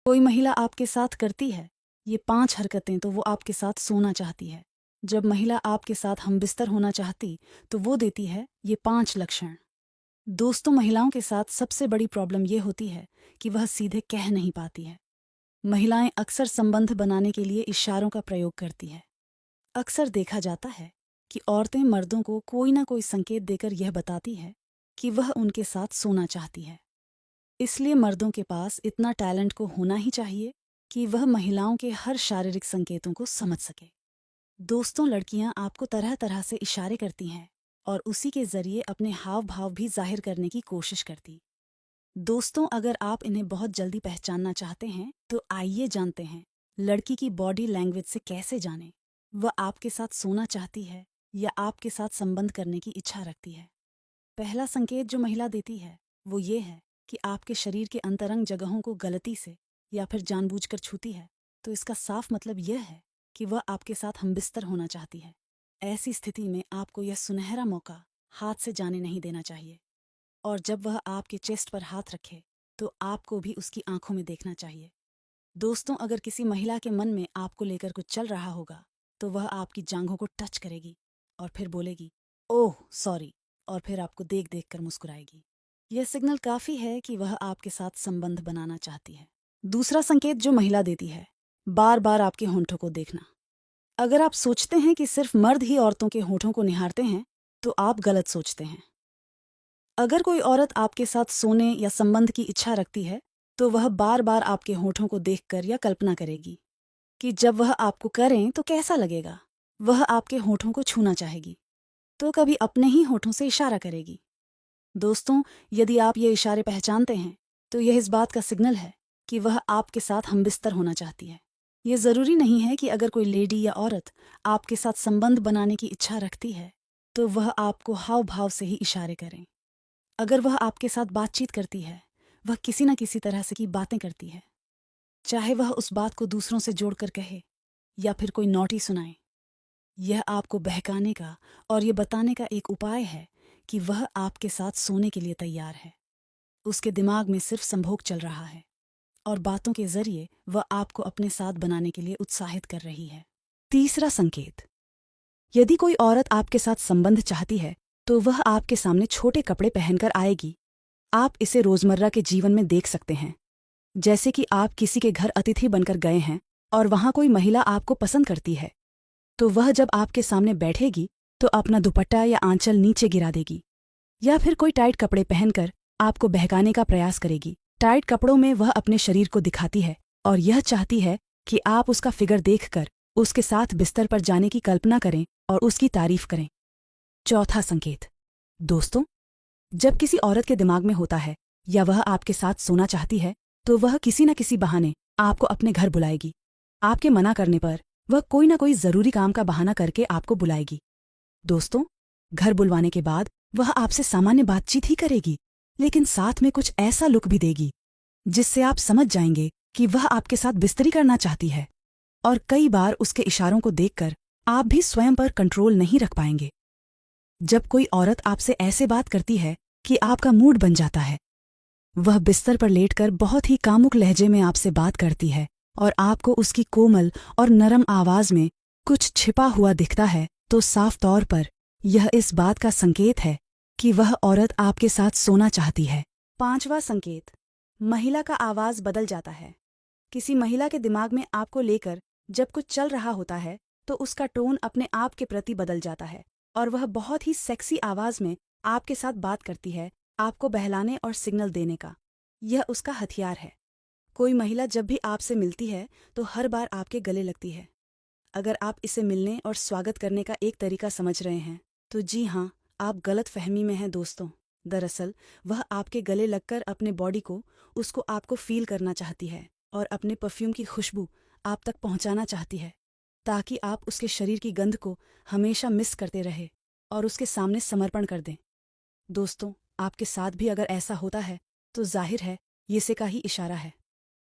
कोई महिला आपके साथ करती है ये 5 हरकतें तो वो आपके साथ सोना चाहती है। जब महिला आपके साथ हमबिस्तर होना चाहती तो वो देती है ये 5 लक्षण। दोस्तों, महिलाओं के साथ सबसे बड़ी प्रॉब्लम ये होती है कि वह सीधे कह नहीं पाती है। महिलाएं अक्सर संबंध बनाने के लिए इशारों का प्रयोग करती है। अक्सर देखा जाता है कि औरतें मर्दों को कोई ना कोई संकेत देकर यह बताती है कि वह उनके साथ सोना चाहती है। इसलिए मर्दों के पास इतना टैलेंट को होना ही चाहिए कि वह महिलाओं के हर शारीरिक संकेतों को समझ सके। दोस्तों, लड़कियां आपको तरह तरह से इशारे करती हैं और उसी के जरिए अपने हाव भाव भी जाहिर करने की कोशिश करती। दोस्तों, अगर आप इन्हें बहुत जल्दी पहचानना चाहते हैं तो आइए जानते हैं लड़की की बॉडी लैंग्वेज से कैसे जानें वह आपके साथ सोना चाहती है या आपके साथ संबंध करने की इच्छा रखती है। पहला संकेत जो महिला देती है वो ये है कि आपके शरीर के अंतरंग जगहों को गलती से या फिर जानबूझकर छूती है। तो इसका साफ मतलब यह है कि वह आपके साथ हमबिस्तर होना चाहती है। ऐसी स्थिति में आपको यह सुनहरा मौका हाथ से जाने नहीं देना चाहिए और जब वह आपके चेस्ट पर हाथ रखे तो आपको भी उसकी आंखों में देखना चाहिए। दोस्तों, अगर किसी महिला के मन में आपको लेकर कुछ चल रहा होगा तो वह आपकी जांघों को टच करेगी और फिर बोलेगी ओह सॉरी, और फिर आपको देख देख कर मुस्कुराएगी। यह सिग्नल काफी है कि वह आपके साथ संबंध बनाना चाहती है। दूसरा संकेत जो महिला देती है, बार बार आपके होंठों को देखना। अगर आप सोचते हैं कि सिर्फ मर्द ही औरतों के होंठों को निहारते हैं तो आप गलत सोचते हैं। अगर कोई औरत आपके साथ सोने या संबंध की इच्छा रखती है तो वह बार बार आपके होठों को देखकर या कल्पना करेगी कि जब वह आपको करें तो कैसा लगेगा। वह आपके होठों को छूना चाहेगी तो कभी अपने ही होठों से इशारा करेगी। दोस्तों, यदि आप ये इशारे पहचानते हैं तो यह इस बात का सिग्नल है कि वह आपके साथ हमबिस्तर होना चाहती है। ये ज़रूरी नहीं है कि अगर कोई लेडी या औरत आपके साथ संबंध बनाने की इच्छा रखती है तो वह आपको हाव भाव से ही इशारे करें। अगर वह आपके साथ बातचीत करती है, वह किसी न किसी तरह से की बातें करती है, चाहे वह उस बात को दूसरों से जोड़कर कहे या फिर कोई नौटी सुनाए। यह आपको बहकाने का और ये बताने का एक उपाय है कि वह आपके साथ सोने के लिए तैयार है। उसके दिमाग में सिर्फ संभोग चल रहा है और बातों के जरिए वह आपको अपने साथ बनाने के लिए उत्साहित कर रही है। तीसरा संकेत, यदि कोई औरत आपके साथ संबंध चाहती है तो वह आपके सामने छोटे कपड़े पहनकर आएगी। आप इसे रोजमर्रा के जीवन में देख सकते हैं, जैसे कि आप किसी के घर अतिथि बनकर गए हैं और वहां कोई महिला आपको पसंद करती है तो वह जब आपके सामने बैठेगी तो अपना दुपट्टा या आंचल नीचे गिरा देगी या फिर कोई टाइट कपड़े पहनकर आपको बहकाने का प्रयास करेगी। टाइट कपड़ों में वह अपने शरीर को दिखाती है और यह चाहती है कि आप उसका फिगर देखकर उसके साथ बिस्तर पर जाने की कल्पना करें और उसकी तारीफ करें। चौथा संकेत, दोस्तों, जब किसी औरत के दिमाग में होता है या वह आपके साथ सोना चाहती है तो वह किसी न किसी बहाने आपको अपने घर बुलाएगी। आपके मना करने पर वह कोई ना कोई जरूरी काम का बहाना करके आपको बुलाएगी। दोस्तों, घर बुलवाने के बाद वह आपसे सामान्य बातचीत ही करेगी, लेकिन साथ में कुछ ऐसा लुक भी देगी जिससे आप समझ जाएंगे कि वह आपके साथ बिस्तरी करना चाहती है। और कई बार उसके इशारों को देखकर आप भी स्वयं पर कंट्रोल नहीं रख पाएंगे। जब कोई औरत आपसे ऐसे बात करती है कि आपका मूड बन जाता है, वह बिस्तर पर लेटकर बहुत ही कामुक लहजे में आपसे बात करती है और आपको उसकी कोमल और नरम आवाज में कुछ छिपा हुआ दिखता है, तो साफ तौर पर यह इस बात का संकेत है कि वह औरत आपके साथ सोना चाहती है। पांचवा संकेत, महिला का आवाज बदल जाता है। किसी महिला के दिमाग में आपको लेकर जब कुछ चल रहा होता है तो उसका टोन अपने आप के प्रति बदल जाता है और वह बहुत ही सेक्सी आवाज में आपके साथ बात करती है, आपको बहलाने और सिग्नल देने का। यह उसका हथियार है। कोई महिला जब भी आपसे मिलती है तो हर बार आपके गले लगती है। अगर आप इसे मिलने और स्वागत करने का एक तरीका समझ रहे हैं तो जी हाँ, आप गलत फहमी में हैं दोस्तों। दरअसल वह आपके गले लगकर अपने बॉडी को, उसको आपको फील करना चाहती है और अपने परफ्यूम की खुशबू आप तक पहुंचाना चाहती है ताकि आप उसके शरीर की गंध को हमेशा मिस करते रहे और उसके सामने समर्पण कर दें। दोस्तों, आपके साथ भी अगर ऐसा होता है तो जाहिर है ये से का ही इशारा है।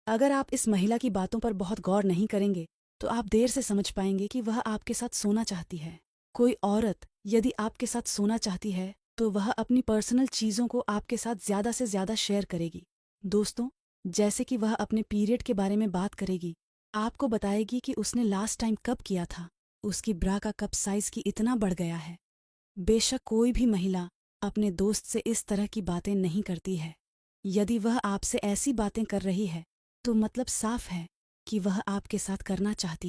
अगर आप इस महिला की बातों पर बहुत गौर नहीं करेंगे तो आप देर से समझ पाएंगे कि वह आपके साथ सोना चाहती है। कोई औरत यदि आपके साथ सोना चाहती है तो वह अपनी पर्सनल चीज़ों को आपके साथ ज़्यादा से ज़्यादा शेयर करेगी। दोस्तों, जैसे कि वह अपने पीरियड के बारे में बात करेगी, आपको बताएगी कि उसने लास्ट टाइम कब किया था, उसकी ब्रा का कप साइज की इतना बढ़ गया है। बेशक कोई भी महिला अपने दोस्त से इस तरह की बातें नहीं करती है। यदि वह आपसे ऐसी बातें कर रही है तो मतलब साफ है कि वह आपके साथ करना चाहती